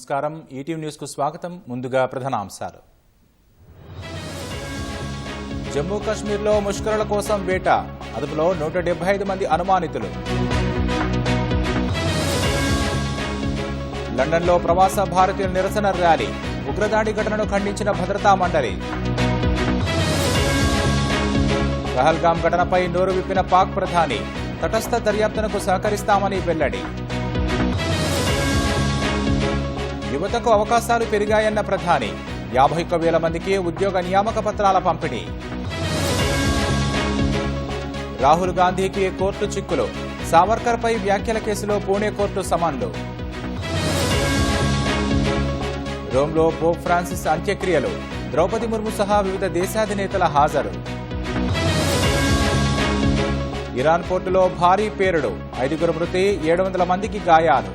నమస్కారం ETV news కు స్వాగతం. ముందుగా ప్రధానాంశాలు. జమ్మూ కాశ్మీర్లో ముష్కరుల కోసం వేట, అదుపులో 175 మంది అనుమానితులు. లండన్లో ప్రవాస భారతీయుల నిరసన ర్యాలీ, ఉగ్రదాడి ఘటనను ఖండించిన భద్రతా మండలి. పహల్గాం ఘటనపై నోరు విప్పిన పాక్ ప్రధాని, తటస్థ దర్యాప్తునకు సహకరిస్తామని వెల్లడి. యువతకు అవకాశాలు పెరిగాయన్న ప్రధాని, 51,000 మందికి ఉద్యోగ నియామక పత్రాల పంపిణీ. రాహుల్ గాంధీకి కోర్టు చిక్కులు, సావర్కర్పై వ్యాఖ్యల కేసులో పూణే కోర్టు సమన్లు. రోమ్లో పోప్ ఫ్రాన్సిస్ అంత్యక్రియలు, ద్రౌపది ముర్ము సహా వివిధ దేశాధినేతల హాజరు. ఇరాన్ పోర్టులో భారీ పేలుడు, 5 మృతి, 700 మందికి గాయాలు.